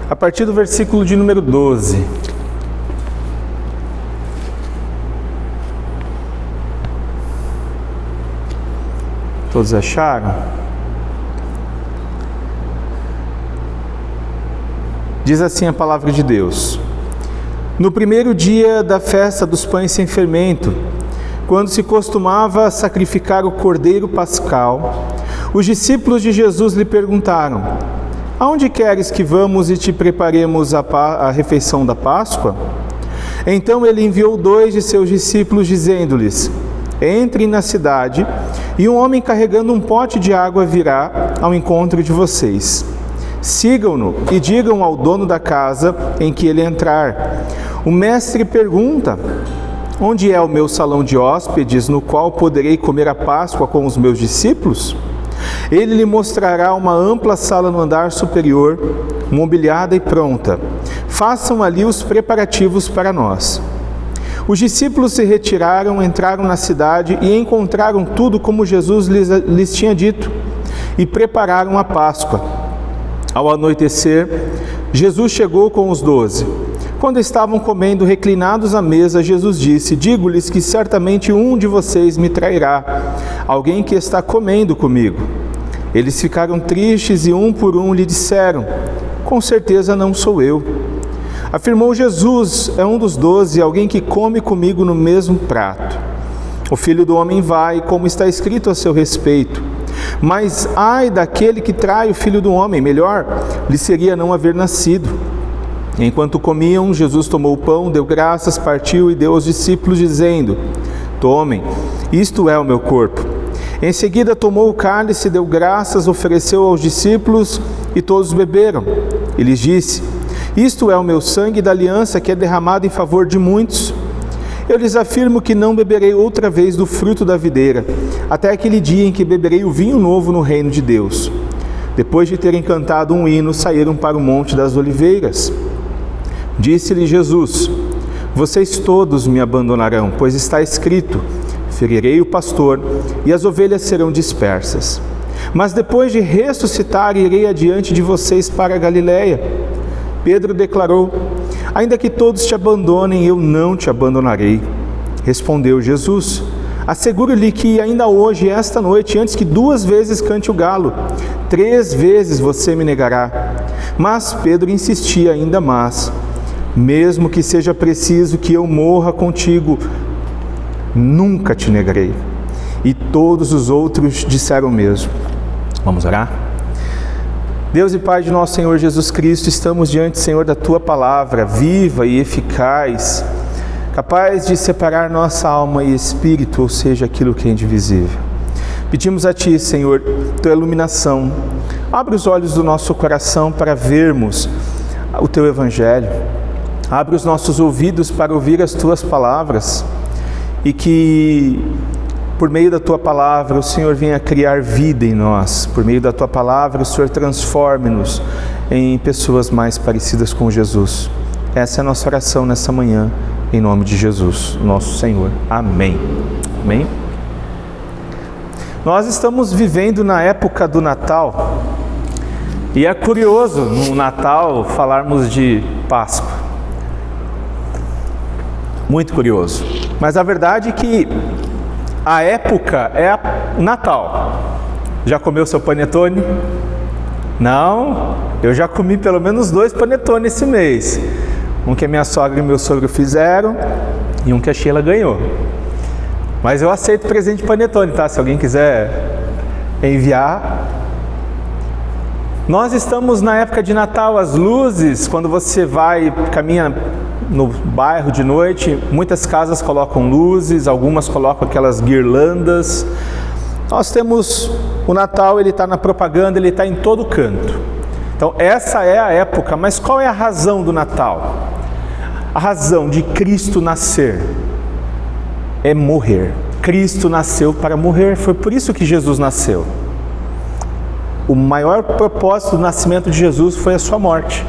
a partir do versículo de número 12. Todos acharam? Diz assim a palavra de Deus: No primeiro dia da festa dos pães sem fermento, quando se costumava sacrificar o cordeiro pascal, os discípulos de Jesus lhe perguntaram: Aonde queres que vamos e te preparemos a refeição da Páscoa? Então ele enviou 2 de seus discípulos, dizendo-lhes: Entrem na cidade, e um homem carregando um pote de água virá ao encontro de vocês. Sigam-no e digam ao dono da casa em que ele entrar: O mestre pergunta: Onde é o meu salão de hóspedes, no qual poderei comer a Páscoa com os meus discípulos? Ele lhe mostrará uma ampla sala no andar superior, mobiliada e pronta. Façam ali os preparativos para nós. Os discípulos se retiraram, entraram na cidade e encontraram tudo como Jesus lhes tinha dito, e prepararam a Páscoa. Ao anoitecer, Jesus chegou com os 12. Quando estavam comendo reclinados à mesa, Jesus disse: Digo-lhes que certamente um de vocês me trairá, alguém que está comendo comigo. Eles ficaram tristes e um por um lhe disseram: Com certeza não sou eu. Afirmou Jesus: É um dos 12, alguém que come comigo no mesmo prato. O Filho do Homem vai, como está escrito a seu respeito. Mas ai daquele que trai o Filho do Homem, melhor lhe seria não haver nascido. Enquanto comiam, Jesus tomou o pão, deu graças, partiu e deu aos discípulos, dizendo: Tomem, isto é o meu corpo. Em seguida tomou o cálice, deu graças, ofereceu aos discípulos e todos beberam. E lhes disse: Isto é o meu sangue da aliança que é derramado em favor de muitos. Eu lhes afirmo que não beberei outra vez do fruto da videira, até aquele dia em que beberei o vinho novo no reino de Deus. Depois de terem cantado um hino, saíram para o Monte das Oliveiras. Disse-lhe Jesus: Vocês todos me abandonarão, pois está escrito: Ferirei o pastor e as ovelhas serão dispersas. Mas depois de ressuscitar, irei adiante de vocês para a Galiléia. Pedro declarou: Ainda que todos te abandonem, eu não te abandonarei. Respondeu Jesus: Asseguro-lhe que ainda hoje, esta noite, antes que 2 vezes cante o galo, 3 vezes você me negará. Mas Pedro insistia ainda mais: Mesmo que seja preciso que eu morra contigo, nunca te negarei. E todos os outros disseram o mesmo. Vamos orar? Deus e Pai de nosso Senhor Jesus Cristo, estamos diante, Senhor, da Tua Palavra, viva e eficaz, capaz de separar nossa alma e espírito, ou seja, aquilo que é indivisível. Pedimos a Ti, Senhor, Tua iluminação. Abre os olhos do nosso coração para vermos o Teu Evangelho. Abre os nossos ouvidos para ouvir as Tuas palavras e que, por meio da Tua Palavra, o Senhor venha criar vida em nós. Por meio da Tua Palavra, o Senhor transforme-nos em pessoas mais parecidas com Jesus. Essa é a nossa oração nessa manhã, em nome de Jesus, nosso Senhor. Amém. Amém. Nós estamos vivendo na época do Natal e é curioso no Natal falarmos de Páscoa. Muito curioso. Mas a verdade é que a época é o Natal. Já comeu seu panetone? Não? Eu já comi pelo menos 2 panetones esse mês. Um que a minha sogra e meu sogro fizeram e um que a Sheila ganhou. Mas eu aceito presente de panetone, tá? Se alguém quiser enviar. Nós estamos na época de Natal, as luzes, quando você vai, caminha no bairro de noite, muitas casas colocam luzes, algumas colocam aquelas guirlandas. Nós temos o Natal, ele está na propaganda, ele está em todo canto. Então essa é a época, mas qual é a razão do Natal? A razão de Cristo nascer é morrer. Cristo nasceu para morrer, foi por isso que Jesus nasceu. O maior propósito do nascimento de Jesus foi a sua morte.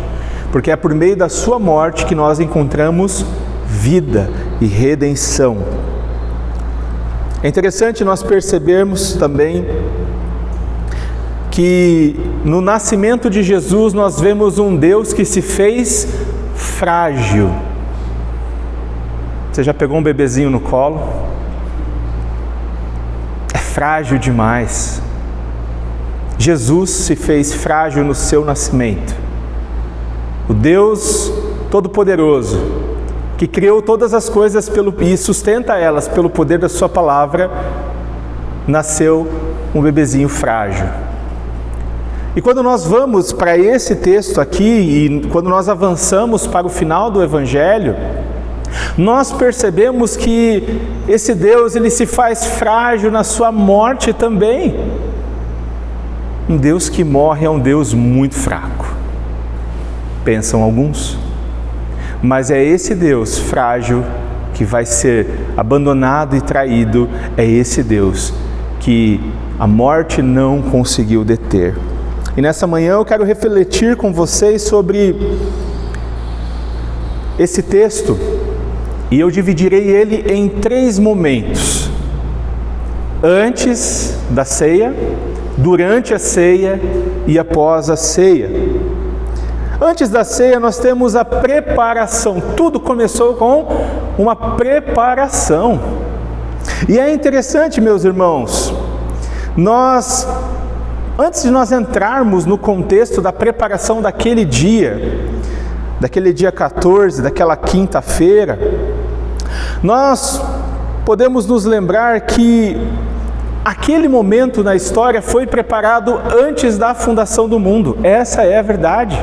Porque é por meio da sua morte que nós encontramos vida e redenção. É interessante nós percebermos também que que no nascimento de Jesus nós vemos um Deus que se fez frágil. Você já pegou um bebezinho no colo? É frágil demais. Jesus se fez frágil no seu nascimento. O Deus Todo-Poderoso, que criou todas as coisas e sustenta elas pelo poder da sua palavra, nasceu um bebezinho frágil. E quando nós vamos para esse texto aqui, e quando nós avançamos para o final do Evangelho, nós percebemos que esse Deus, ele se faz frágil na sua morte também. Um Deus que morre é um Deus muito fraco, pensam alguns. Mas é esse Deus frágil que vai ser abandonado e traído, é esse Deus que a morte não conseguiu deter. E nessa manhã eu quero refletir com vocês sobre esse texto, e eu dividirei ele em 3 momentos: antes da ceia, durante a ceia e após a ceia. Antes da ceia nós temos a preparação. Tudo começou com uma preparação. E é interessante, meus irmãos, antes de nós entrarmos no contexto da preparação daquele dia 14, daquela quinta-feira, nós podemos nos lembrar que aquele momento na história foi preparado antes da fundação do mundo. Essa é a verdade.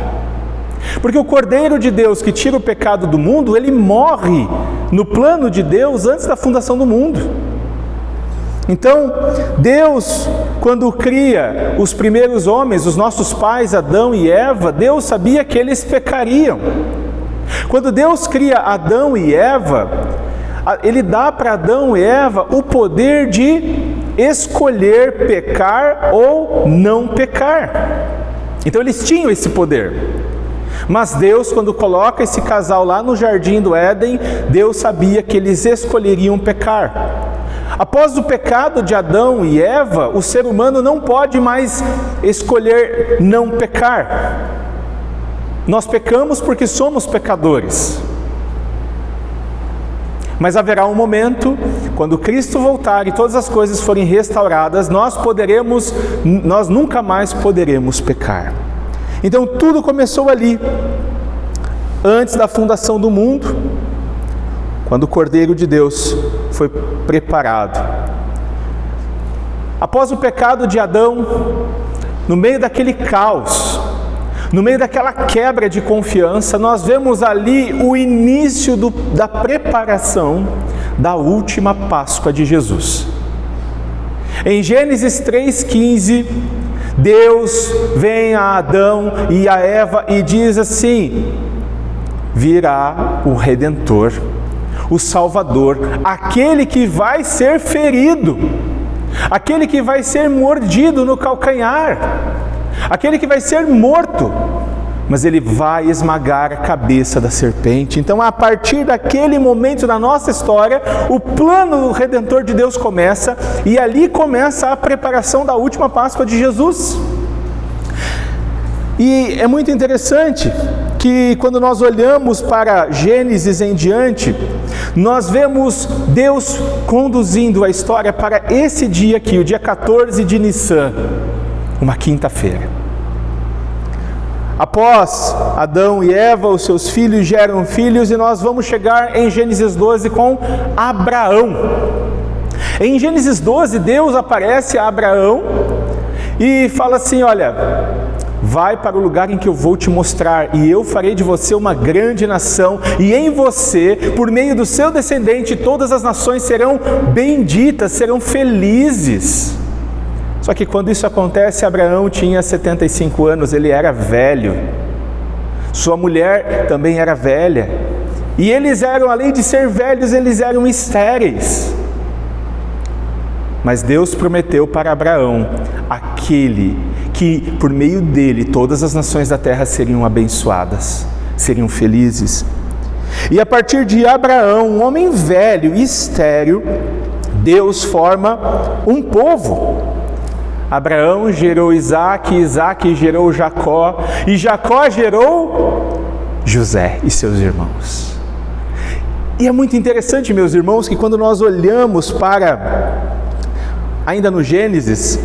Porque o Cordeiro de Deus que tira o pecado do mundo, ele morre no plano de Deus antes da fundação do mundo. Então, Deus, quando cria os primeiros homens, os nossos pais, Adão e Eva, Deus sabia que eles pecariam. Quando Deus cria Adão e Eva, Ele dá para Adão e Eva o poder de escolher pecar ou não pecar. Então eles tinham esse poder. Mas Deus, quando coloca esse casal lá no jardim do Éden, Deus sabia que eles escolheriam pecar. Após o pecado de Adão e Eva, o ser humano não pode mais escolher não pecar. Nós pecamos porque somos pecadores. Mas haverá um momento, quando Cristo voltar e todas as coisas forem restauradas, nós nunca mais poderemos pecar. Então tudo começou ali, antes da fundação do mundo, quando o Cordeiro de Deus foi preparado. Após o pecado de Adão, no meio daquele caos, no meio daquela quebra de confiança, nós vemos ali o início da preparação da última Páscoa de Jesus. Em Gênesis 3,15, Deus vem a Adão e a Eva e diz assim: virá o Redentor, o Salvador, aquele que vai ser ferido, aquele que vai ser mordido no calcanhar, aquele que vai ser morto, mas ele vai esmagar a cabeça da serpente. Então, a partir daquele momento da nossa história, o plano redentor de Deus começa, e ali começa a preparação da última Páscoa de Jesus. E é muito interessante que quando nós olhamos para Gênesis em diante, nós vemos Deus conduzindo a história para esse dia aqui, o dia 14 de Nissan, uma quinta-feira. Após Adão e Eva, os seus filhos geram filhos, e nós vamos chegar em Gênesis 12 com Abraão. Em Gênesis 12, Deus aparece a Abraão e fala assim: olha, vai para o lugar em que eu vou te mostrar, e eu farei de você uma grande nação, e em você, por meio do seu descendente, todas as nações serão benditas, serão felizes. Só que quando isso acontece, Abraão tinha 75 anos, ele era velho. Sua mulher também era velha. E eles eram, além de ser velhos, eles eram estéreis. Mas Deus prometeu para Abraão aquele que, por meio dele, todas as nações da terra seriam abençoadas, seriam felizes. E a partir de Abraão, um homem velho e estéril, Deus forma um povo. Abraão gerou Isaque, Isaque gerou Jacó, e Jacó gerou José e seus irmãos. E é muito interessante, meus irmãos, que quando nós olhamos ainda no Gênesis,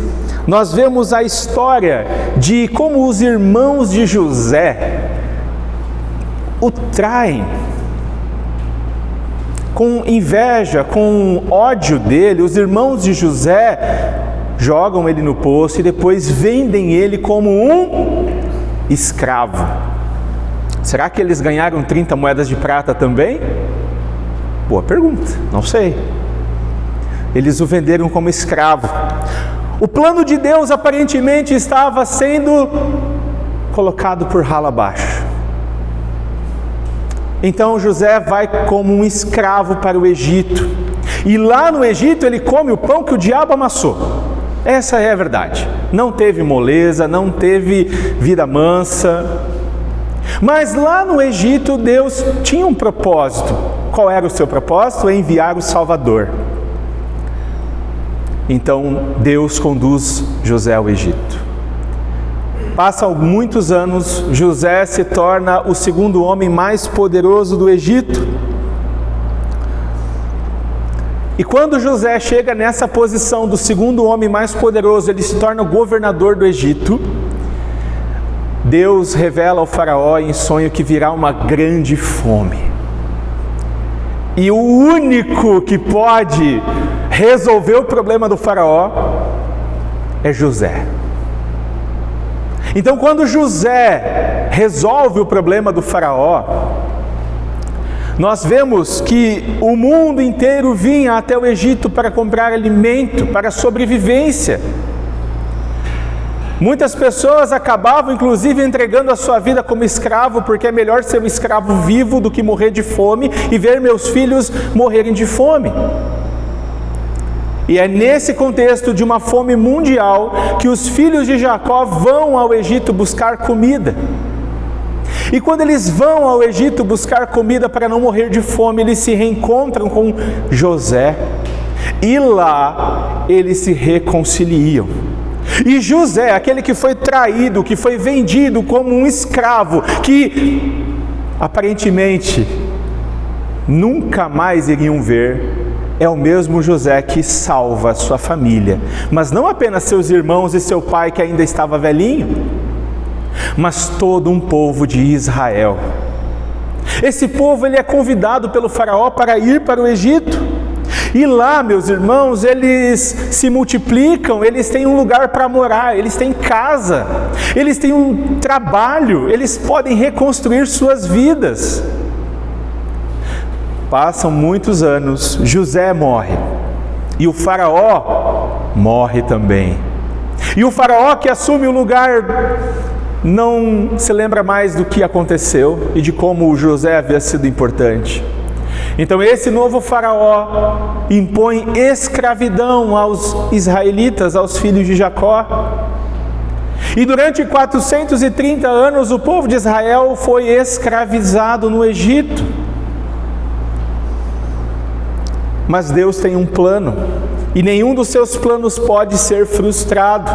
nós vemos a história de como os irmãos de José o traem. Com inveja, com ódio dele, os irmãos de José jogam ele no poço e depois vendem ele como um escravo. Será que eles ganharam 30 moedas de prata também? Boa pergunta, não sei. Eles o venderam como escravo. O plano de Deus aparentemente estava sendo colocado por ralo abaixo. Então José vai como um escravo para o Egito. E lá no Egito ele come o pão que o diabo amassou. Essa é a verdade. Não teve moleza, não teve vida mansa. Mas lá no Egito Deus tinha um propósito. Qual era o seu propósito? Enviar o Salvador. Então Deus conduz José ao Egito. Passam muitos anos, José se torna o segundo homem mais poderoso do Egito. E quando José chega nessa posição do segundo homem mais poderoso, ele se torna o governador do Egito. Deus revela ao faraó em sonho que virá uma grande fome. E o único que pode resolver o problema do faraó é José. Então, quando José resolve o problema do faraó, nós vemos que o mundo inteiro vinha até o Egito para comprar alimento, para a sobrevivência. Muitas pessoas acabavam, inclusive, entregando a sua vida como escravo, porque é melhor ser um escravo vivo do que morrer de fome e ver meus filhos morrerem de fome. E é nesse contexto de uma fome mundial que os filhos de Jacó vão ao Egito buscar comida. E quando eles vão ao Egito buscar comida para não morrer de fome, eles se reencontram com José. E lá eles se reconciliam. E José, aquele que foi traído, que foi vendido como um escravo, que aparentemente nunca mais iriam ver, é o mesmo José que salva a sua família, mas não apenas seus irmãos e seu pai que ainda estava velhinho, mas todo um povo de Israel. Esse povo ele é convidado pelo faraó para ir para o Egito, e lá, meus irmãos, eles se multiplicam, eles têm um lugar para morar, eles têm casa, eles têm um trabalho, eles podem reconstruir suas vidas. Passam muitos anos, José morre, e o faraó morre também. E o faraó que assume o lugar não se lembra mais do que aconteceu e de como o José havia sido importante. Então esse novo faraó impõe escravidão aos israelitas, aos filhos de Jacó. E durante 430 anos o povo de Israel foi escravizado no Egito. Mas Deus tem um plano, e nenhum dos seus planos pode ser frustrado.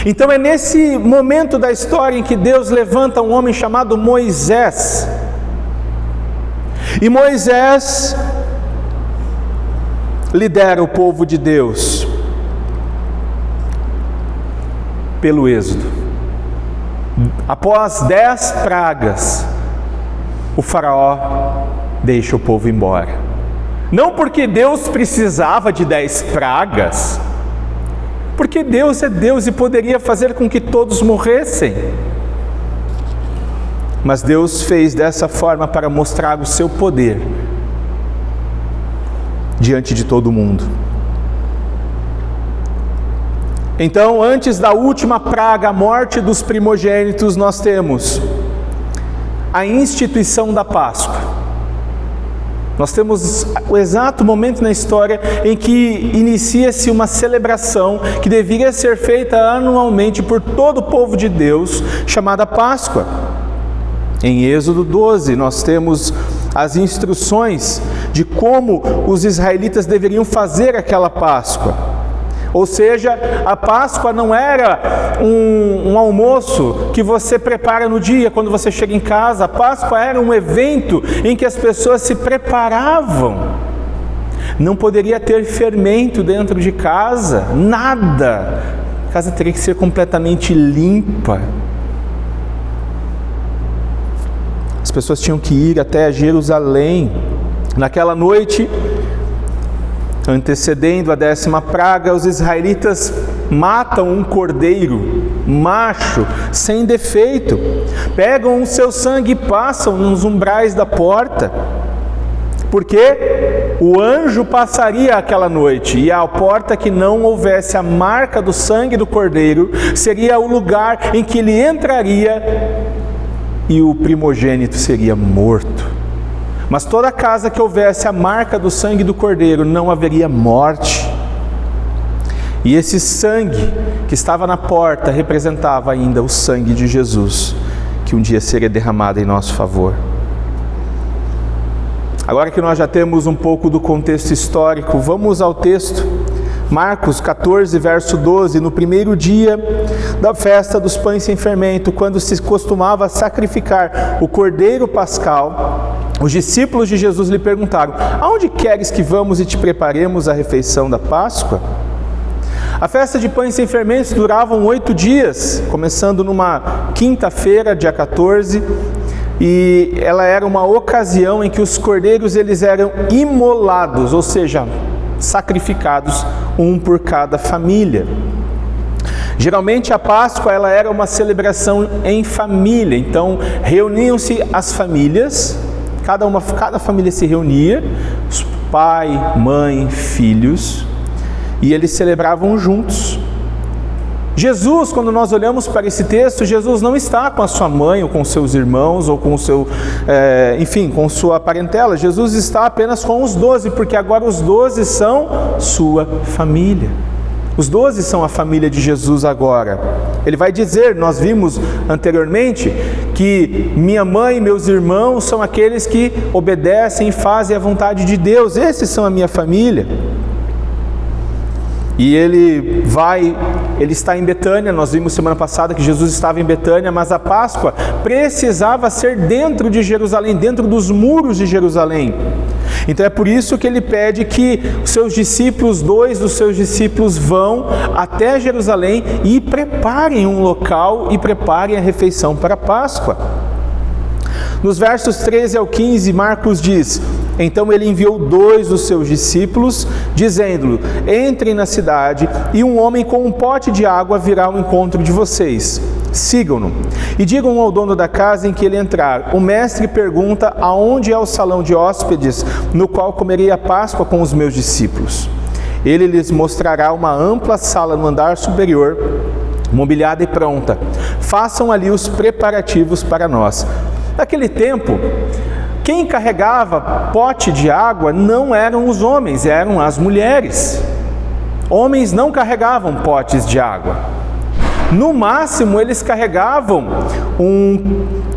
Então é nesse momento da história em que Deus levanta um homem chamado Moisés. E Moisés lidera o povo de Deus pelo êxodo. Após 10 pragas, o faraó deixa o povo embora. Não porque Deus precisava de 10 pragas, porque Deus é Deus e poderia fazer com que todos morressem. Mas Deus fez dessa forma para mostrar o seu poder diante de todo mundo. Então, antes da última praga, a morte dos primogênitos, nós temos a instituição da Páscoa. Nós temos o exato momento na história em que inicia-se uma celebração que deveria ser feita anualmente por todo o povo de Deus, chamada Páscoa. Em Êxodo 12, nós temos as instruções de como os israelitas deveriam fazer aquela Páscoa. Ou seja, a Páscoa não era um almoço que você prepara no dia, quando você chega em casa. A Páscoa era um evento em que as pessoas se preparavam. Não poderia ter fermento dentro de casa, nada. A casa teria que ser completamente limpa. As pessoas tinham que ir até Jerusalém. Naquela noite, antecedendo a 10ª praga, os israelitas matam um cordeiro macho, sem defeito. Pegam o seu sangue e passam nos umbrais da porta. Porque o anjo passaria aquela noite, e a porta que não houvesse a marca do sangue do cordeiro seria o lugar em que ele entraria e o primogênito seria morto. Mas toda casa que houvesse a marca do sangue do cordeiro, não haveria morte. E esse sangue que estava na porta representava ainda o sangue de Jesus, que um dia seria derramado em nosso favor. Agora que nós já temos um pouco do contexto histórico, vamos ao texto. Marcos 14, verso 12. No primeiro dia da festa dos pães sem fermento, quando se costumava sacrificar o cordeiro pascal, os discípulos de Jesus lhe perguntaram: aonde queres que vamos e te preparemos a refeição da Páscoa? A festa de pães sem fermentos durava 8 dias, começando numa quinta-feira, dia 14, e ela era uma ocasião em que os cordeiros eles eram imolados, ou seja, sacrificados, um por cada família. Geralmente a Páscoa ela era uma celebração em família, então reuniam-se as famílias, cada família se reunia, pai, mãe, filhos, e eles celebravam juntos. Jesus, quando nós olhamos para esse texto, Jesus não está com a sua mãe, ou com seus irmãos, ou com o seu, com sua parentela. Jesus está apenas com os 12, porque agora os 12 são sua família. Os 12 são a família de Jesus agora. Ele vai dizer, nós vimos anteriormente, que minha mãe e meus irmãos são aqueles que obedecem e fazem a vontade de Deus. Esses são a minha família. E ele está em Betânia. Nós vimos semana passada que Jesus estava em Betânia, mas a Páscoa precisava ser dentro de Jerusalém, dentro dos muros de Jerusalém. Então é por isso que ele pede que os seus discípulos, 2 dos seus discípulos vão até Jerusalém e preparem um local e preparem a refeição para a Páscoa. Nos versos 13 ao 15, Marcos diz: então ele enviou 2 dos seus discípulos, dizendo: entrem na cidade e um homem com um pote de água virá ao encontro de vocês. Sigam-no e digam ao dono da casa em que ele entrar: o mestre pergunta aonde é o salão de hóspedes no qual comerei a Páscoa com os meus discípulos. Ele lhes mostrará uma ampla sala no andar superior, mobiliada e pronta. Façam ali os preparativos para nós. Naquele tempo, quem carregava pote de água não eram os homens, eram as mulheres. Homens não carregavam potes de água. No máximo, eles carregavam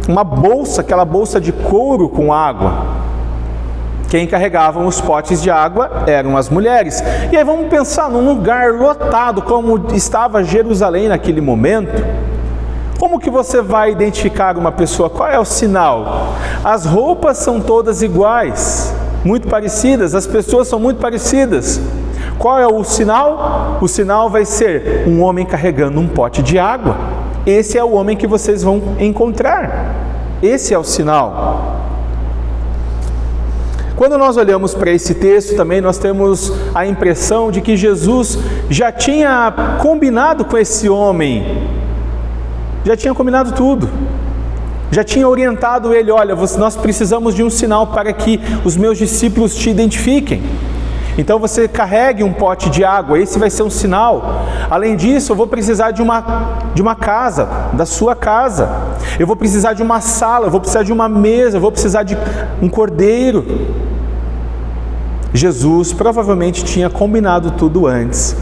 uma bolsa, aquela bolsa de couro com água. Quem carregavam os potes de água eram as mulheres. E aí vamos pensar num lugar lotado como estava Jerusalém naquele momento. Como que você vai identificar uma pessoa? Qual é o sinal? As roupas são todas iguais, muito parecidas, as pessoas são muito parecidas. Qual é o sinal? O sinal vai ser um homem carregando um pote de água. Esse é o homem que vocês vão encontrar. Esse é o sinal. Quando nós olhamos para esse texto também, nós temos a impressão de que Jesus já tinha combinado com esse homem. Já tinha combinado tudo, já tinha orientado ele: olha, nós precisamos de um sinal para que os meus discípulos te identifiquem. Então você carregue um pote de água, esse vai ser um sinal. Além disso, eu vou precisar de uma casa, da sua casa. Eu vou precisar de uma sala, eu vou precisar de uma mesa, eu vou precisar de um cordeiro. Jesus provavelmente tinha combinado tudo antes.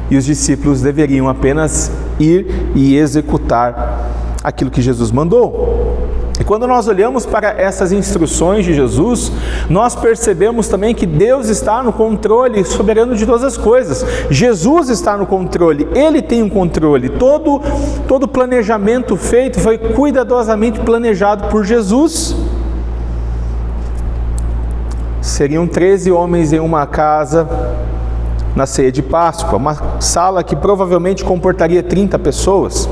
E os discípulos deveriam apenas ir e executar aquilo que Jesus mandou. E quando nós olhamos para essas instruções de Jesus, nós percebemos também que Deus está no controle soberano de todas as coisas. Jesus está no controle, Ele tem o controle. Todo planejamento feito foi cuidadosamente planejado por Jesus. Seriam 13 homens em uma casa na ceia de Páscoa, uma sala que provavelmente comportaria 30 pessoas.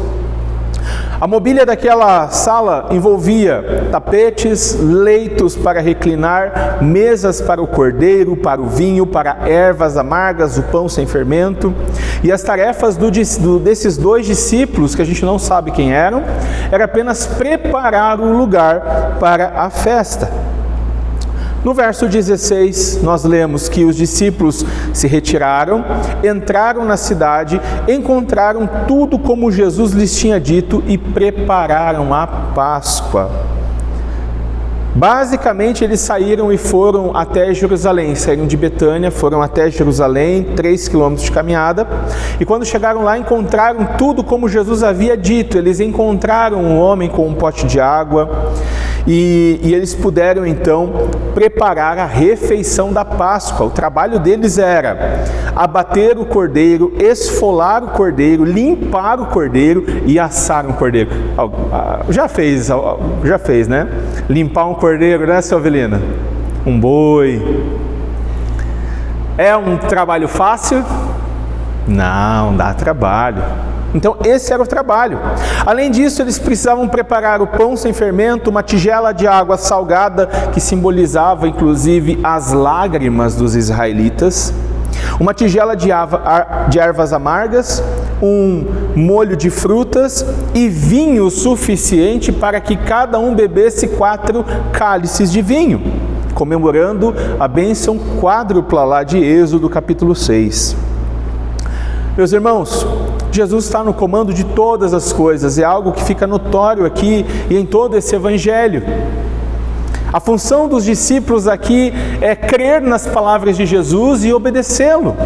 A mobília daquela sala envolvia tapetes, leitos para reclinar, mesas para o cordeiro, para o vinho, para ervas amargas, o pão sem fermento. E as tarefas desses 2 discípulos, que a gente não sabe quem eram, era apenas preparar o lugar para a festa. No verso 16, nós lemos que os discípulos se retiraram, entraram na cidade, encontraram tudo como Jesus lhes tinha dito e prepararam a Páscoa. Basicamente, eles saíram e foram até Jerusalém, saíram de Betânia, foram até Jerusalém, 3 quilômetros de caminhada, e quando chegaram lá, encontraram tudo como Jesus havia dito. Eles encontraram um homem com um pote de água, e eles puderam então preparar a refeição da Páscoa. O trabalho deles era abater o cordeiro, esfolar o cordeiro, limpar o cordeiro e assar um cordeiro. Já fez, né? Limpar um cordeiro, né, seu Avelina? Um boi. É um trabalho fácil? Não, dá trabalho. Então esse era o trabalho. Além disso, eles precisavam preparar o pão sem fermento, uma tigela de água salgada, que simbolizava inclusive as lágrimas dos israelitas, uma tigela de ervas amargas, um molho de frutas e vinho suficiente para que cada um bebesse 4 cálices de vinho, comemorando a bênção quádrupla lá de Êxodo capítulo 6. Meus irmãos, Jesus está no comando de todas as coisas, é algo que fica notório aqui e em todo esse evangelho. A função dos discípulos aqui é crer nas palavras de Jesus e obedecê-lo.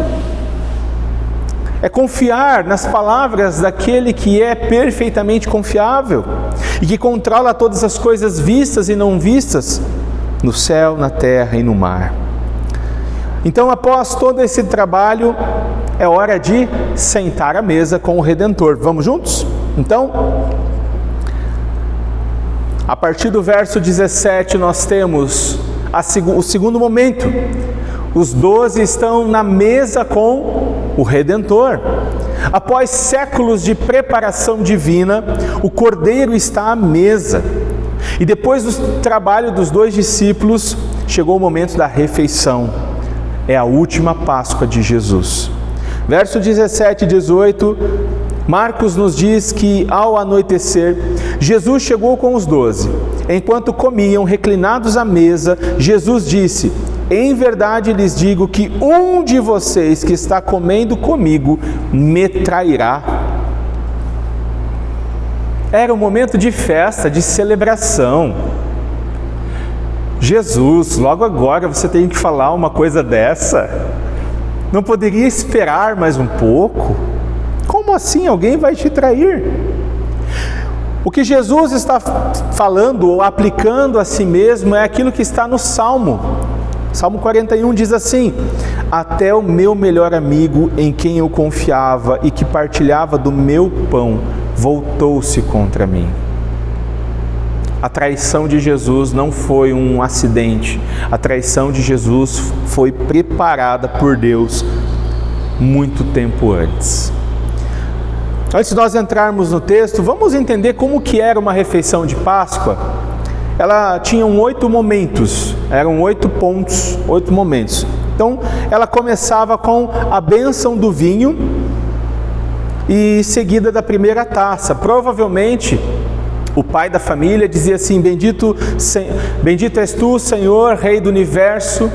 É confiar nas palavras daquele que é perfeitamente confiável e que controla todas as coisas vistas e não vistas no céu, na terra e no mar. Então, após todo esse trabalho, é hora de sentar à mesa com o Redentor. Vamos juntos? Então, a partir do verso 17, nós temos o segundo momento. Os 12 estão na mesa com o Redentor. Após séculos de preparação divina, o Cordeiro está à mesa. E depois do trabalho dos 2 discípulos, chegou o momento da refeição. É a última Páscoa de Jesus. Verso 17 e 18, Marcos nos diz que ao anoitecer, Jesus chegou com os 12. Enquanto comiam, reclinados à mesa, Jesus disse: em verdade lhes digo que um de vocês que está comendo comigo me trairá. Era um momento de festa, de celebração. Jesus, logo agora você tem que falar uma coisa dessa? Não poderia esperar mais um pouco? Como assim alguém vai te trair? O que Jesus está falando ou aplicando a si mesmo é aquilo que está no Salmo. Salmo 41 diz assim: até o meu melhor amigo em quem eu confiava e que partilhava do meu pão, voltou-se contra mim. A traição de Jesus não foi um acidente. A traição de Jesus foi preparada por Deus muito tempo antes. Antes de nós entrarmos no texto, vamos entender como que era uma refeição de Páscoa. Ela tinha 8 momentos, eram 8 pontos, 8 momentos. Então, ela começava com a bênção do vinho e seguida da primeira taça. Provavelmente, o pai da família dizia assim: bendito és tu, Senhor, Rei do Universo,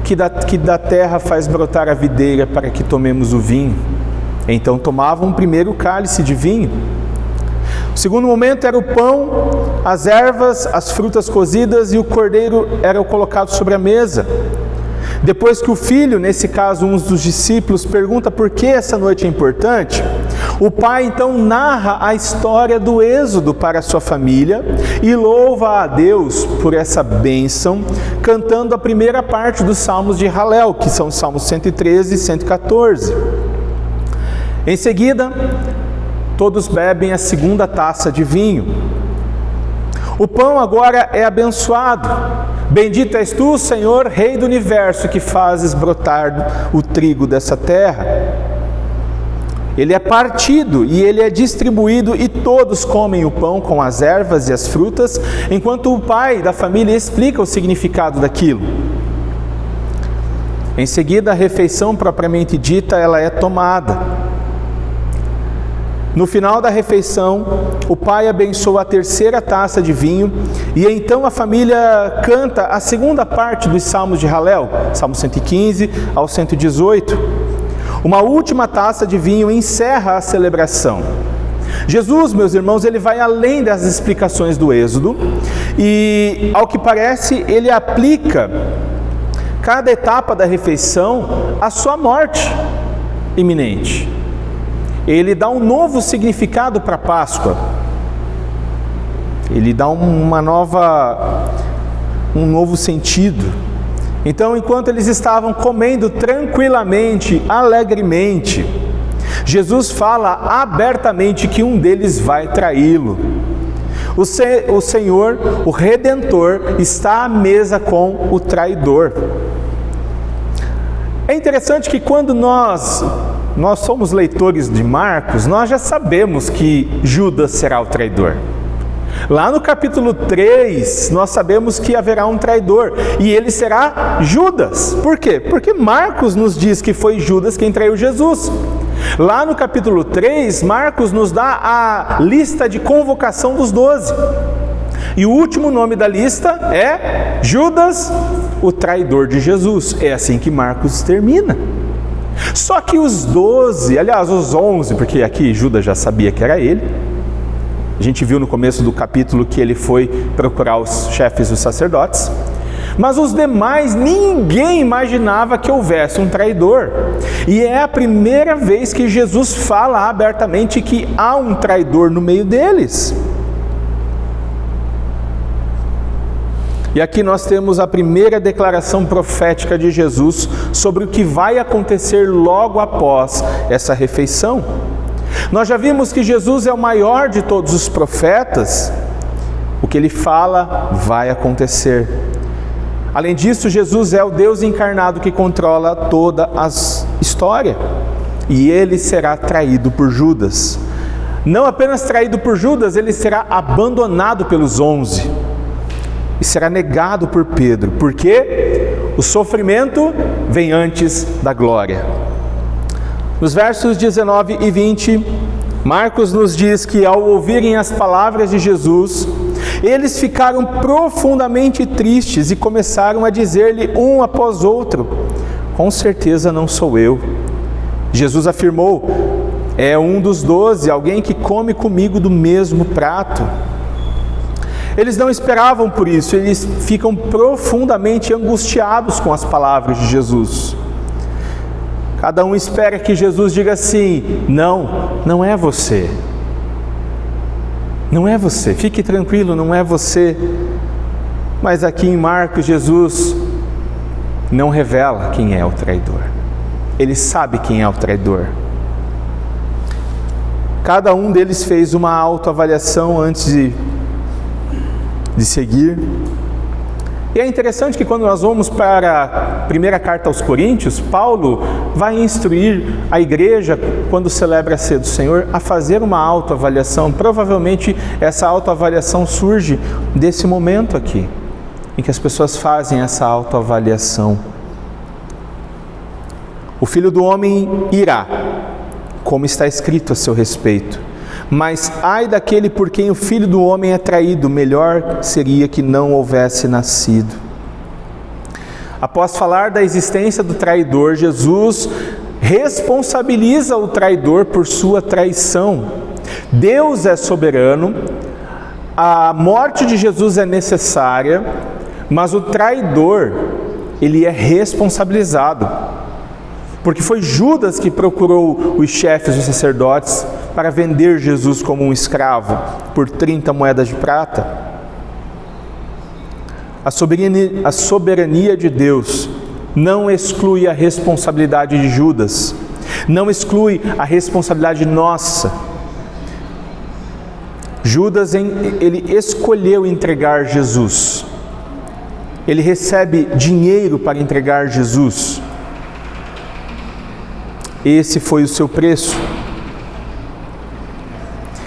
que da terra faz brotar a videira para que tomemos o vinho. Então tomavam primeiro o cálice de vinho. O segundo momento era o pão, as ervas, as frutas cozidas e o cordeiro era colocado sobre a mesa. Depois que o filho, nesse caso um dos discípulos, pergunta por que essa noite é importante, O pai então narra a história do êxodo para a sua família e louva a Deus por essa bênção, cantando a primeira parte dos Salmos de Halel, que são os Salmos 113 e 114. Em seguida, todos bebem a segunda taça de vinho. O pão agora é abençoado. Bendito és tu, Senhor, Rei do Universo, que fazes brotar o trigo dessa terra. Ele é partido e ele é distribuído e todos comem o pão com as ervas e as frutas, enquanto o pai da família explica o significado daquilo. Em seguida, a refeição propriamente dita, ela é tomada. No final da refeição, o pai abençoa a terceira taça de vinho e então a família canta a segunda parte dos Salmos de Halel, Salmo 115 ao 118. Uma última taça de vinho encerra a celebração. Jesus, meus irmãos, ele vai além das explicações do Êxodo e, ao que parece, ele aplica cada etapa da refeição à sua morte iminente. Ele dá um novo significado para a Páscoa. Ele dá um novo sentido. Então, enquanto eles estavam comendo tranquilamente, alegremente, Jesus fala abertamente que um deles vai traí-lo. O Senhor, o Redentor, está à mesa com o traidor. É interessante que quando nós somos leitores de Marcos, nós já sabemos que Judas será o traidor. Lá no capítulo 3, nós sabemos que haverá um traidor, e ele será Judas. Por quê? Porque Marcos nos diz que foi Judas quem traiu Jesus. Lá no capítulo 3, Marcos nos dá a lista de convocação dos 12. E o último nome da lista é Judas, o traidor de Jesus. É assim que Marcos termina. Só que os 12, aliás, os 11, porque aqui Judas já sabia que era ele. A gente viu no começo do capítulo que ele foi procurar os chefes dos sacerdotes. Mas os demais, ninguém imaginava que houvesse um traidor. E é a primeira vez que Jesus fala abertamente que há um traidor no meio deles. E aqui nós temos a primeira declaração profética de Jesus sobre o que vai acontecer logo após essa refeição. Nós já vimos que Jesus é o maior de todos os profetas. O que ele fala vai acontecer. Além disso, Jesus é o Deus encarnado que controla toda a história. E ele será traído por Judas. Não apenas traído por Judas, ele será abandonado pelos 11. E será negado por Pedro, porque o sofrimento vem antes da glória. Nos versos 19 e 20, Marcos nos diz que ao ouvirem as palavras de Jesus, eles ficaram profundamente tristes e começaram a dizer-lhe um após outro: com certeza não sou eu. Jesus afirmou: é um dos 12, alguém que come comigo do mesmo prato. Eles não esperavam por isso, eles ficam profundamente angustiados com as palavras de Jesus. Cada um espera que Jesus diga assim: não é você. Não é você, fique tranquilo, não é você. Mas aqui em Marcos, Jesus não revela quem é o traidor. Ele sabe quem é o traidor. Cada um deles fez uma autoavaliação antes de seguir. E é interessante que quando nós vamos para a primeira carta aos Coríntios, Paulo vai instruir a igreja, quando celebra a ceia do Senhor, a fazer uma autoavaliação. Provavelmente essa autoavaliação surge desse momento aqui, em que as pessoas fazem essa autoavaliação. O Filho do Homem irá, como está escrito a seu respeito. Mas ai daquele por quem o Filho do Homem é traído, melhor seria que não houvesse nascido. Após falar da existência do traidor, Jesus responsabiliza o traidor por sua traição. Deus é soberano, a morte de Jesus é necessária, mas o traidor, ele é responsabilizado. Porque foi Judas que procurou os chefes dos sacerdotes para vender Jesus como um escravo por 30 moedas de prata. A soberania de Deus não exclui a responsabilidade de Judas, não exclui a responsabilidade nossa. Judas, ele escolheu entregar Jesus. Ele recebe dinheiro para entregar Jesus. Esse foi o seu preço.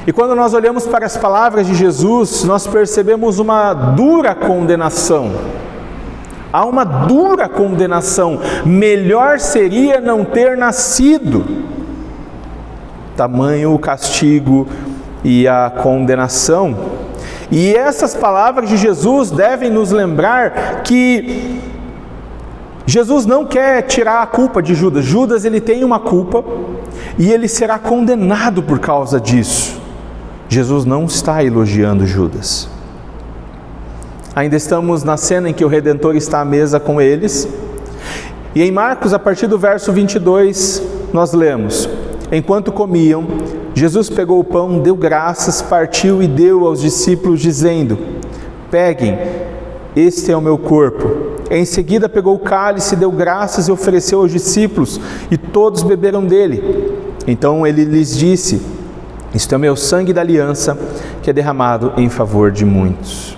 E quando nós olhamos para as palavras de Jesus, nós percebemos uma dura condenação. Há uma dura condenação. Melhor seria não ter nascido. Tamanho o castigo e a condenação. E essas palavras de Jesus devem nos lembrar que Jesus não quer tirar a culpa de Judas. Judas, ele tem uma culpa e ele será condenado por causa disso. Jesus não está elogiando Judas. Ainda estamos na cena em que o Redentor está à mesa com eles. E em Marcos, a partir do verso 22, nós lemos: enquanto comiam, Jesus pegou o pão, deu graças, partiu e deu aos discípulos, dizendo: peguem, este é o meu corpo. Em seguida pegou o cálice, deu graças e ofereceu aos discípulos, e todos beberam dele. Então ele lhes disse: isto é o meu sangue da aliança, que é derramado em favor de muitos.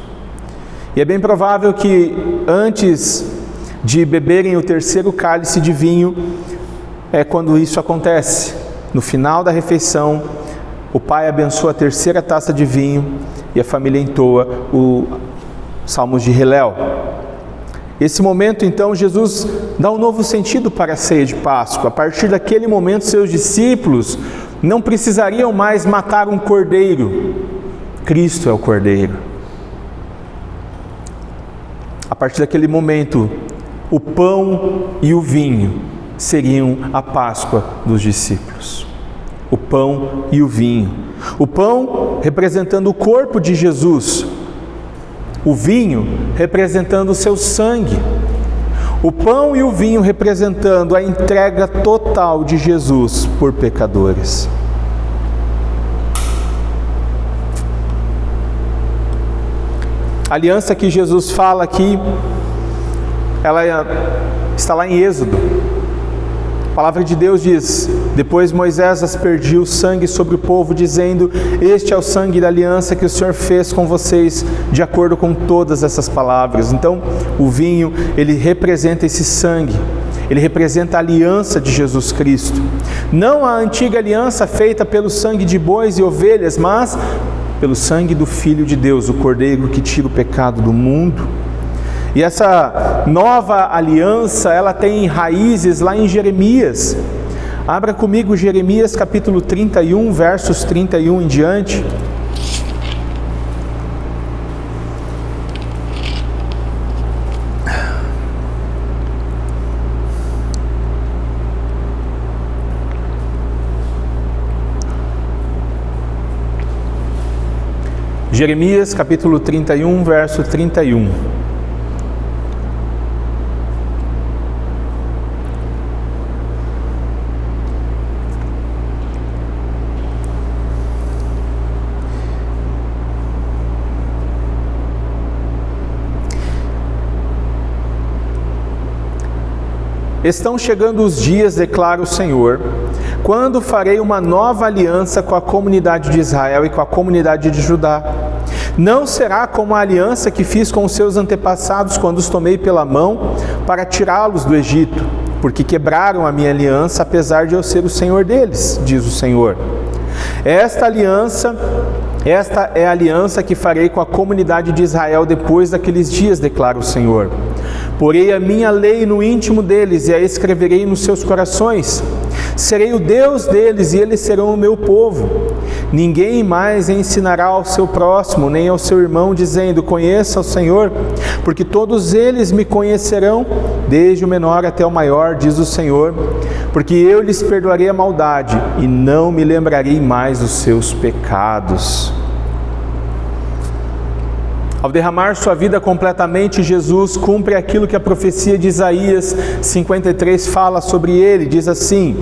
E é bem provável que antes de beberem o terceiro cálice de vinho, é quando isso acontece. No final da refeição, o pai abençoa a terceira taça de vinho e a família entoa o Salmos de Hillel. Esse momento, então, Jesus dá um novo sentido para a ceia de Páscoa. A partir daquele momento, seus discípulos não precisariam mais matar um cordeiro. Cristo é o cordeiro. A partir daquele momento, o pão e o vinho seriam a Páscoa dos discípulos. O pão e o vinho. O pão representando o corpo de Jesus. O vinho representando o seu sangue. O pão e o vinho representando a entrega total de Jesus por pecadores. A aliança que Jesus fala aqui, ela está lá em Êxodo. A palavra de Deus diz: depois Moisés aspergiu o sangue sobre o povo, dizendo: este é o sangue da aliança que o Senhor fez com vocês, de acordo com todas essas palavras. Então, o vinho, ele representa esse sangue, ele representa a aliança de Jesus Cristo. Não a antiga aliança feita pelo sangue de bois e ovelhas, mas pelo sangue do Filho de Deus, o Cordeiro que tira o pecado do mundo. E essa nova aliança, ela tem raízes lá em Jeremias. Abra comigo Jeremias capítulo 31, versos 31 em diante. Jeremias capítulo 31, verso 31. Estão chegando os dias, declara o Senhor, quando farei uma nova aliança com a comunidade de Israel e com a comunidade de Judá. Não será como a aliança que fiz com os seus antepassados quando os tomei pela mão para tirá-los do Egito, porque quebraram a minha aliança, apesar de eu ser o Senhor deles, diz o Senhor. Esta é a aliança que farei com a comunidade de Israel depois daqueles dias, declara o Senhor. Porei a minha lei no íntimo deles e a escreverei nos seus corações. Serei o Deus deles e eles serão o meu povo. Ninguém mais ensinará ao seu próximo, nem ao seu irmão, dizendo: conheça o Senhor, porque todos eles me conhecerão, desde o menor até o maior, diz o Senhor, porque eu lhes perdoarei a maldade e não me lembrarei mais dos seus pecados. Ao derramar sua vida completamente, Jesus cumpre aquilo que a profecia de Isaías 53 fala sobre ele. Diz assim: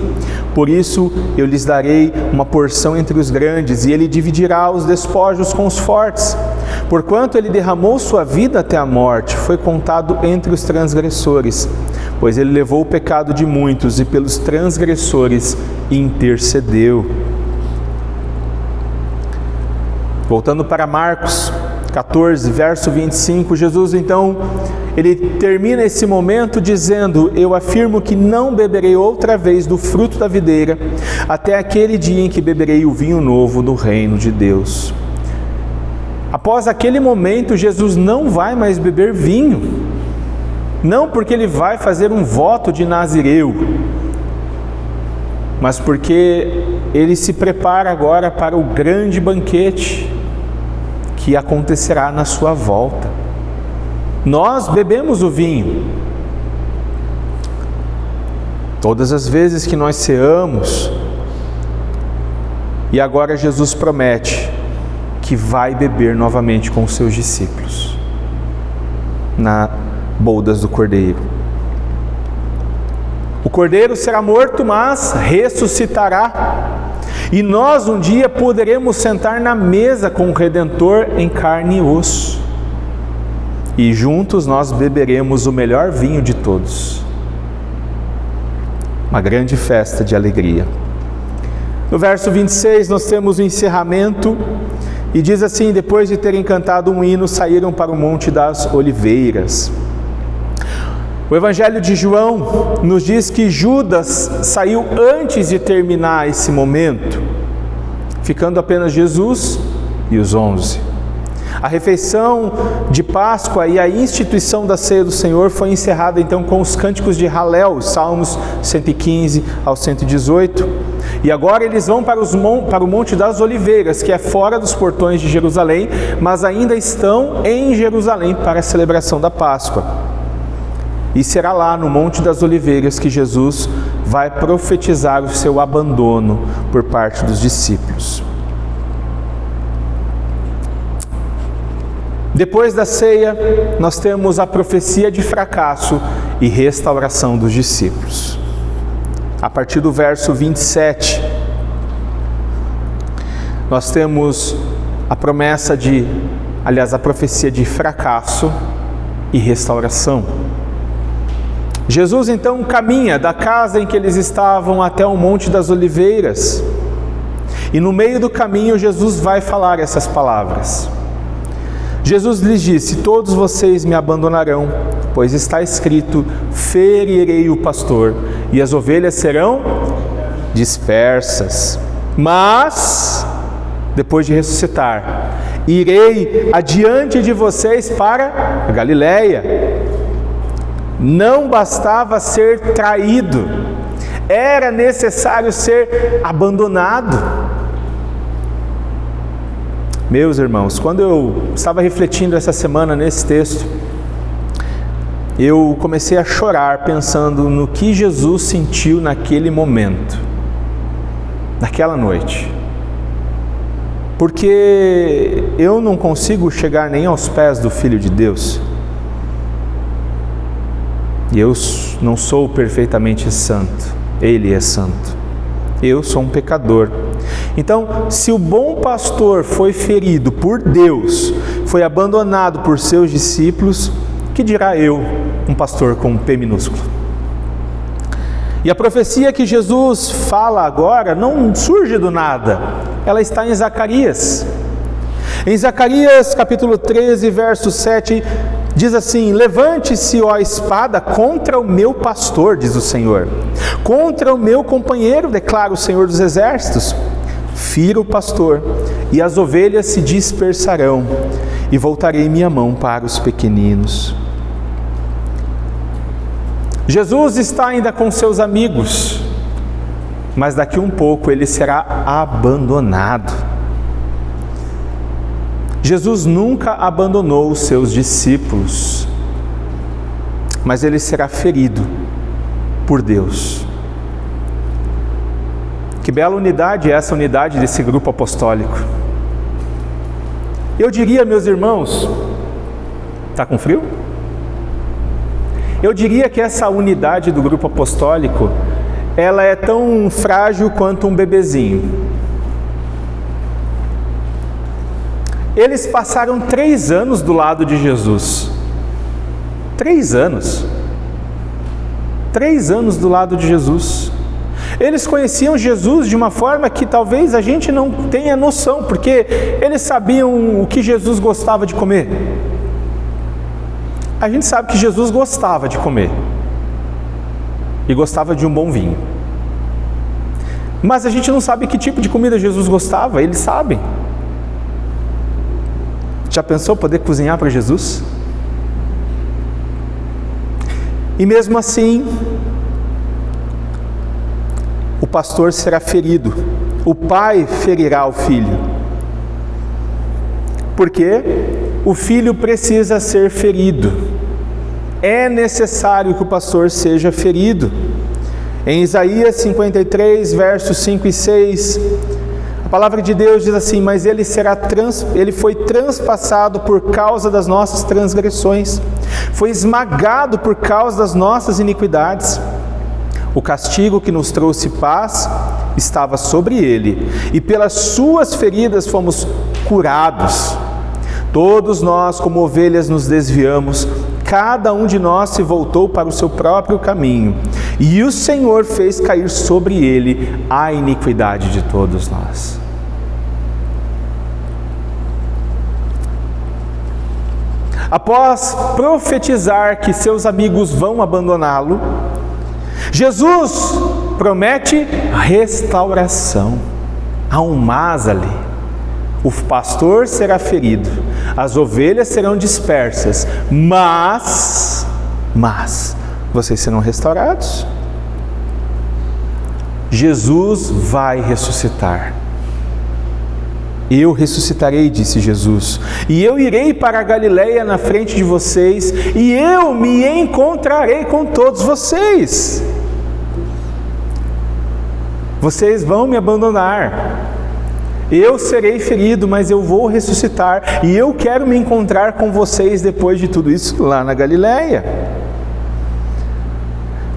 por isso eu lhes darei uma porção entre os grandes, e ele dividirá os despojos com os fortes. Porquanto ele derramou sua vida até a morte, foi contado entre os transgressores, pois ele levou o pecado de muitos e pelos transgressores intercedeu. Voltando para Marcos 14, verso 25, Jesus então, ele termina esse momento dizendo: eu afirmo que não beberei outra vez do fruto da videira, até aquele dia em que beberei o vinho novo do reino de Deus. Após aquele momento, Jesus não vai mais beber vinho, não porque ele vai fazer um voto de nazireu, mas porque ele se prepara agora para o grande banquete que acontecerá na sua volta. Nós bebemos o vinho todas as vezes que nós ceamos, e agora Jesus promete que vai beber novamente com os seus discípulos na bodas do Cordeiro. O Cordeiro será morto, mas ressuscitará. E nós um dia poderemos sentar na mesa com o Redentor em carne e osso. E juntos nós beberemos o melhor vinho de todos. Uma grande festa de alegria. No verso 26 nós temos o encerramento. E diz assim: depois de terem cantado um hino, saíram para o Monte das Oliveiras. O Evangelho de João nos diz que Judas saiu antes de terminar esse momento, ficando apenas Jesus e os 11. A refeição de Páscoa e a instituição da ceia do Senhor foi encerrada então com os cânticos de Halel, Salmos 115 ao 118. E agora eles vão para o Monte das Oliveiras, que é fora dos portões de Jerusalém, mas ainda estão em Jerusalém para a celebração da Páscoa. E será lá no Monte das Oliveiras que Jesus vai profetizar o seu abandono por parte dos discípulos. Depois da ceia, nós temos a profecia de fracasso e restauração dos discípulos. A partir do verso 27, nós temos a promessa a profecia de fracasso e restauração. Jesus então caminha da casa em que eles estavam até o Monte das Oliveiras, e no meio do caminho Jesus vai falar essas palavras. Jesus lhes disse: todos vocês me abandonarão, pois está escrito: ferirei o pastor, e as ovelhas serão dispersas. Mas, depois de ressuscitar, irei adiante de vocês para Galiléia. Não bastava ser traído, era necessário ser abandonado. Meus irmãos, quando eu estava refletindo essa semana nesse texto, eu comecei a chorar pensando no que Jesus sentiu naquele momento, naquela noite. Porque eu não consigo chegar nem aos pés do Filho de Deus. E eu não sou perfeitamente santo, Ele é santo. Eu sou um pecador. Então, se o bom pastor foi ferido por Deus, foi abandonado por seus discípulos, que dirá eu, um pastor com P minúsculo? E a profecia que Jesus fala agora não surge do nada, ela está em Zacarias. Em Zacarias capítulo 13, verso 7, diz assim: levante-se, ó espada, contra o meu pastor, diz o Senhor, contra o meu companheiro, declara o Senhor dos Exércitos. Fira o pastor, e as ovelhas se dispersarão, e voltarei minha mão para os pequeninos. Jesus está ainda com seus amigos, mas daqui um pouco ele será abandonado. Jesus nunca abandonou os seus discípulos, mas ele será ferido por Deus. Que bela unidade é essa unidade desse grupo apostólico. Eu diria, meus irmãos, Está com frio? Eu diria que essa unidade do grupo apostólico, ela é tão frágil quanto um bebezinho. Eles passaram 3 anos do lado de Jesus. 3 anos. 3 anos do lado de Jesus. Eles conheciam Jesus de uma forma que talvez a gente não tenha noção, porque eles sabiam o que Jesus gostava de comer. A gente sabe que Jesus gostava de comer e gostava de um bom vinho, mas a gente não sabe que tipo de comida Jesus gostava. Eles sabem. Já pensou poder cozinhar para Jesus? E mesmo assim, o pastor será ferido, o pai ferirá o filho, porque o filho precisa ser ferido. É necessário que o pastor seja ferido. Em Isaías 53, versos 5 e 6, a palavra de Deus diz assim: mas ele foi transpassado por causa das nossas transgressões, foi esmagado por causa das nossas iniquidades. O castigo que nos trouxe paz estava sobre ele, e pelas suas feridas fomos curados. Todos nós, como ovelhas, nos desviamos, cada um de nós se voltou para o seu próprio caminho, e o Senhor fez cair sobre ele a iniquidade de todos nós. Após profetizar que seus amigos vão abandoná-lo, Jesus promete restauração. Há um mas ali. O pastor será ferido, as ovelhas serão dispersas, mas vocês serão restaurados. Jesus vai ressuscitar. Eu ressuscitarei, disse Jesus, e eu irei para a Galileia na frente de vocês, e eu me encontrarei com todos vocês. Vocês vão me abandonar, eu serei ferido, mas eu vou ressuscitar, e eu quero me encontrar com vocês depois de tudo isso lá na Galileia.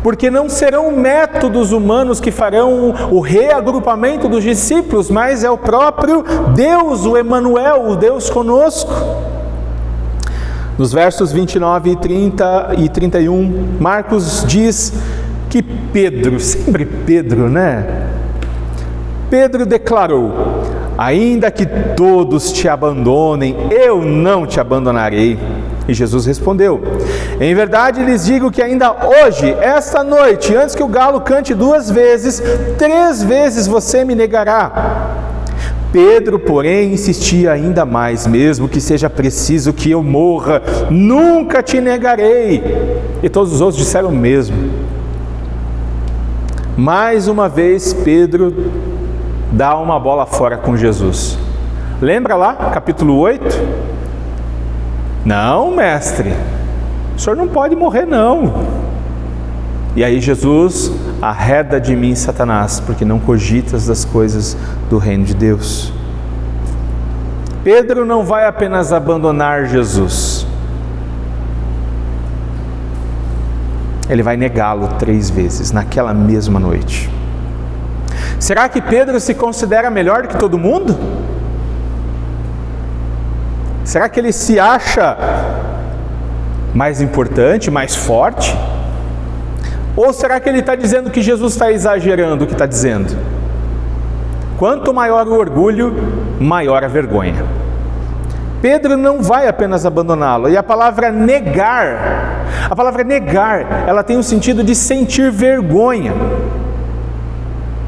Porque não serão métodos humanos que farão o reagrupamento dos discípulos, mas é o próprio Deus, o Emanuel, o Deus conosco. Nos versos 29 e 30 e 31, Marcos diz que Pedro, sempre Pedro, né? Pedro declarou: ainda que todos te abandonem, eu não te abandonarei. E Jesus respondeu: em verdade lhes digo que ainda hoje, esta noite, antes que o galo cante 2 vezes, 3 vezes você me negará. Pedro, porém, insistia ainda mais: mesmo que seja preciso que eu morra, nunca te negarei. E todos os outros disseram o mesmo. Mais uma vez, Pedro dá uma bola fora com Jesus. Lembra lá, capítulo 8? Não, mestre, o senhor não pode morrer não. E aí Jesus: arreda de mim, Satanás, porque não cogitas das coisas do reino de Deus. Pedro não vai apenas abandonar Jesus, ele vai negá-lo 3 vezes naquela mesma noite. Será que Pedro se considera melhor do que todo mundo? Será que ele se acha mais importante, mais forte? Ou será que ele está dizendo que Jesus está exagerando o que está dizendo? Quanto maior o orgulho, maior a vergonha. Pedro não vai apenas abandoná-lo. E a palavra negar, ela tem o sentido de sentir vergonha.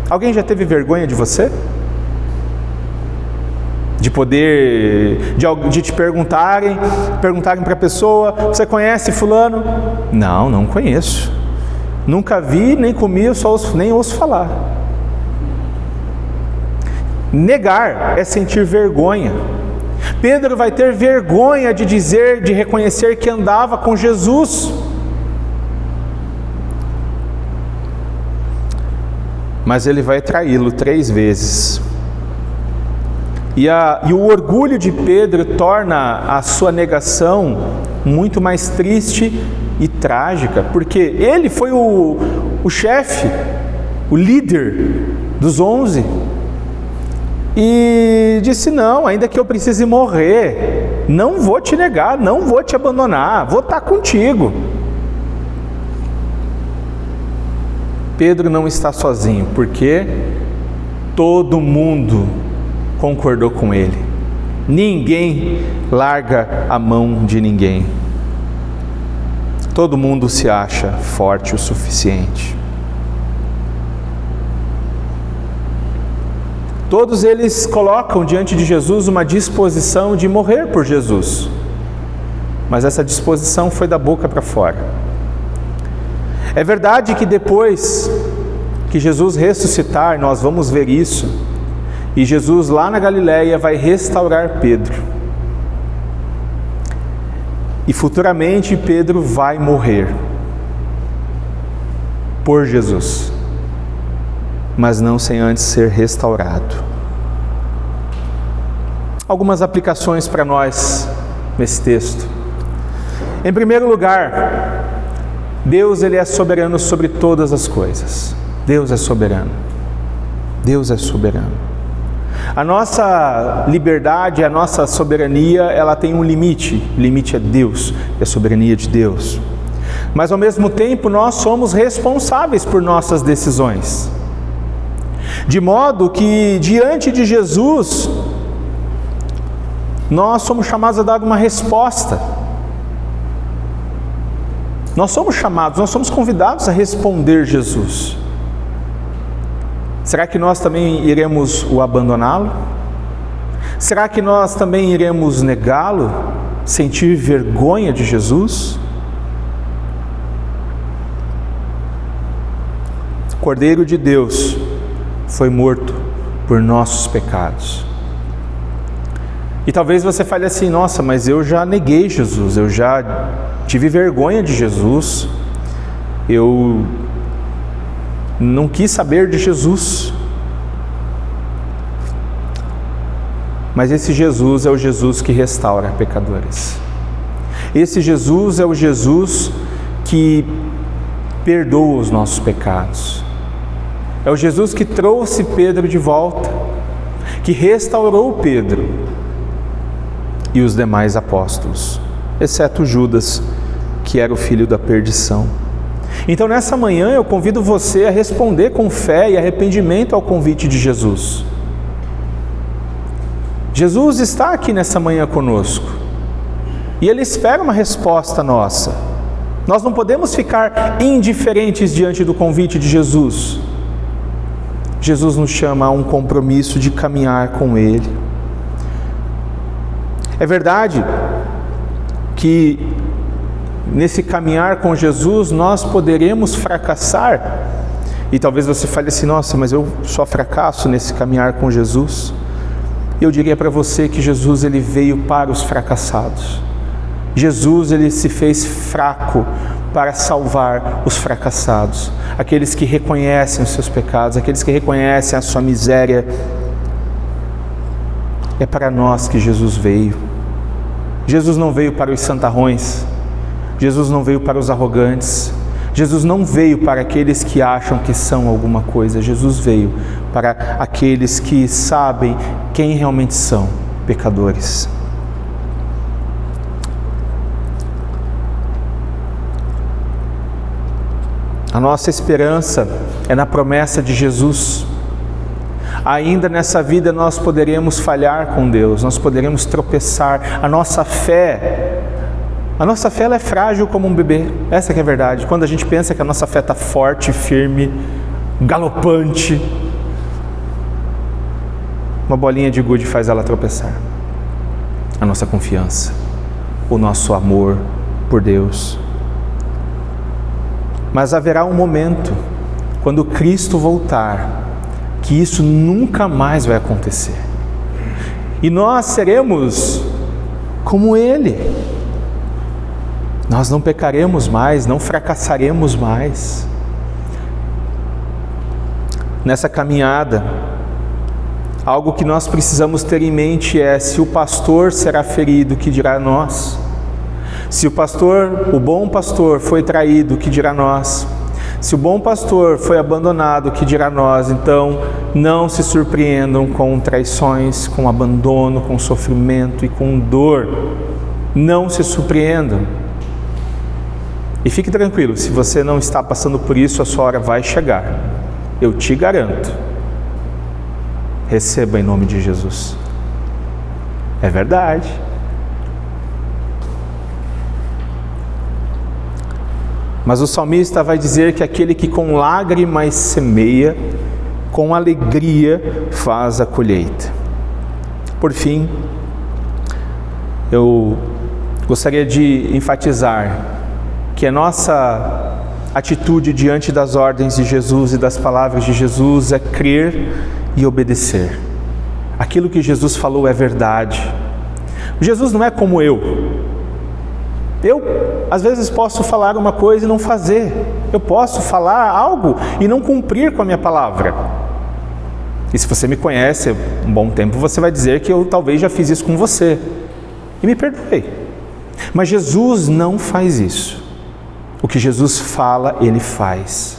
Alguém já teve vergonha de você? De poder, de te perguntarem para a pessoa: você conhece fulano? Não conheço. Nunca vi, nem comi, nem ouço falar. Negar é sentir vergonha. Pedro vai ter vergonha de dizer, de reconhecer que andava com Jesus. Mas ele vai traí-lo 3 vezes. E o orgulho de Pedro torna a sua negação muito mais triste e trágica, porque ele foi o chefe, o líder dos 11, e disse: não, ainda que eu precise morrer, não vou te negar, não vou te abandonar, vou estar contigo. Pedro não está sozinho, porque todo mundo concordou com ele. Ninguém larga a mão de ninguém. Todo mundo se acha forte o suficiente. Todos eles colocam diante de Jesus uma disposição de morrer por Jesus. Mas essa disposição foi da boca para fora. É verdade que depois que Jesus ressuscitar, nós vamos ver isso, e Jesus lá na Galileia vai restaurar Pedro. E futuramente Pedro vai morrer por Jesus, mas não sem antes ser restaurado. Algumas aplicações para nós nesse texto. Em primeiro lugar, Deus, Ele é soberano sobre todas as coisas. Deus é soberano. Deus é soberano. A nossa liberdade, a nossa soberania, ela tem um limite. O limite é Deus, é a soberania de Deus. Mas ao mesmo tempo, nós somos responsáveis por nossas decisões. De modo que, diante de Jesus, nós somos chamados a dar uma resposta. Nós somos chamados, nós somos convidados a responder Jesus. Será que nós também iremos o abandoná-lo? Será que nós também iremos negá-lo? Sentir vergonha de Jesus? O Cordeiro de Deus foi morto por nossos pecados. E talvez você fale assim: nossa, mas eu já neguei Jesus, eu já tive vergonha de Jesus, eu não quis saber de Jesus. Mas esse Jesus é o Jesus que restaura pecadores. Esse Jesus é o Jesus que perdoa os nossos pecados. É o Jesus que trouxe Pedro de volta, que restaurou Pedro e os demais apóstolos, exceto Judas, que era o filho da perdição. Então nessa manhã eu convido você a responder com fé e arrependimento ao convite de Jesus. Jesus está aqui nessa manhã conosco e Ele espera uma resposta nossa. Nós não podemos ficar indiferentes diante do convite de Jesus. Jesus nos chama a um compromisso de caminhar com Ele. É verdade que nesse caminhar com Jesus nós poderemos fracassar, e talvez você fale assim: nossa, mas eu só fracasso nesse caminhar com Jesus. Eu diria para você que Jesus, Ele veio para os fracassados. Jesus, Ele se fez fraco para salvar os fracassados, aqueles que reconhecem os seus pecados, aqueles que reconhecem a sua miséria. É para nós que Jesus veio. Jesus não veio para os santarrões, Jesus não veio para os arrogantes, Jesus não veio para aqueles que acham que são alguma coisa. Jesus veio para aqueles que sabem quem realmente são, pecadores. A nossa esperança é na promessa de Jesus. Ainda nessa vida nós poderemos falhar com Deus, nós poderemos tropeçar. A nossa fé ela é frágil como um bebê. Essa que é a verdade. Quando a gente pensa que a nossa fé está forte, firme, galopante, uma bolinha de gude faz ela tropeçar. A nossa confiança, o nosso amor por Deus. Mas haverá um momento, quando Cristo voltar, que isso nunca mais vai acontecer. E nós seremos como Ele. Nós não pecaremos mais, não fracassaremos mais. Nessa caminhada, Algo que nós precisamos ter em mente é: se o pastor será ferido, que dirá nós? Se o bom pastor foi traído, que dirá nós? Se o bom pastor foi abandonado, que dirá nós? Então, não se surpreendam com traições, com abandono, com sofrimento e com dor. Não se surpreendam. E fique tranquilo, se você não está passando por isso, a sua hora vai chegar. Eu te garanto. Receba em nome de Jesus. É verdade. Mas o salmista vai dizer que aquele que com lágrimas semeia, com alegria faz a colheita. Por fim, eu gostaria de enfatizar que a nossa atitude diante das ordens de Jesus e das palavras de Jesus é crer e obedecer. Aquilo que Jesus falou é verdade. Jesus não é como eu. Eu, às vezes, posso falar uma coisa e não fazer. Eu posso falar algo e não cumprir com a minha palavra. E se você me conhece há um bom tempo, você vai dizer que eu talvez já fiz isso com você. E me perdoe. Mas Jesus não faz isso. O que Jesus fala, Ele faz.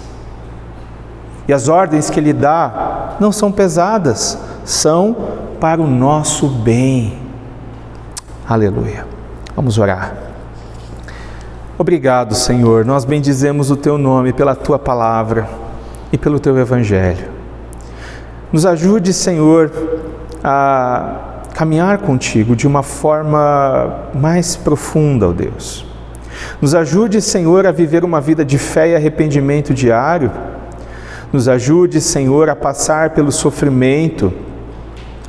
E as ordens que Ele dá não são pesadas, são para o nosso bem. Aleluia. Vamos orar. Obrigado, Senhor, nós bendizemos o Teu nome pela Tua palavra e pelo Teu Evangelho. Nos ajude, Senhor, a caminhar contigo de uma forma mais profunda, ó Deus. Nos ajude, Senhor, a viver uma vida de fé e arrependimento diário. Nos ajude, Senhor, a passar pelo sofrimento,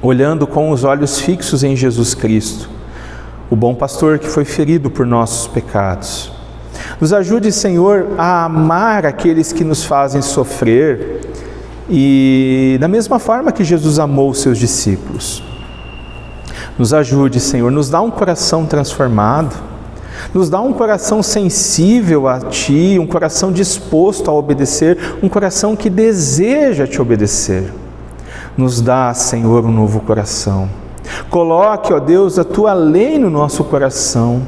olhando com os olhos fixos em Jesus Cristo, o bom pastor que foi ferido por nossos pecados. Nos ajude, Senhor, a amar aqueles que nos fazem sofrer e da mesma forma que Jesus amou os seus discípulos. Nos ajude, Senhor, nos dá um coração transformado, nos dá um coração sensível a Ti, um coração disposto a obedecer, um coração que deseja Te obedecer. Nos dá, Senhor, um novo coração. Coloque, ó Deus, a Tua lei no nosso coração.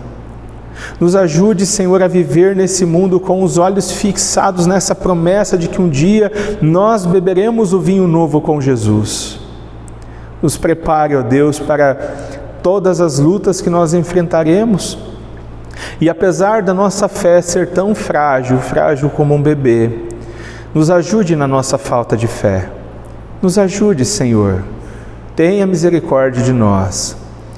Nos ajude, Senhor, a viver nesse mundo com os olhos fixados nessa promessa de que um dia nós beberemos o vinho novo com Jesus. Nos prepare, ó Deus, para todas as lutas que nós enfrentaremos. E apesar da nossa fé ser tão frágil, frágil como um bebê, nos ajude na nossa falta de fé. Nos ajude, Senhor. Tenha misericórdia de nós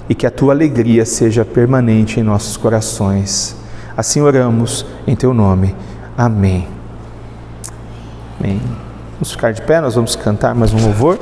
e que a Tua alegria seja permanente em nossos corações. Assim oramos em Teu nome. Amém. Amém. Vamos ficar de pé, nós vamos cantar mais um louvor.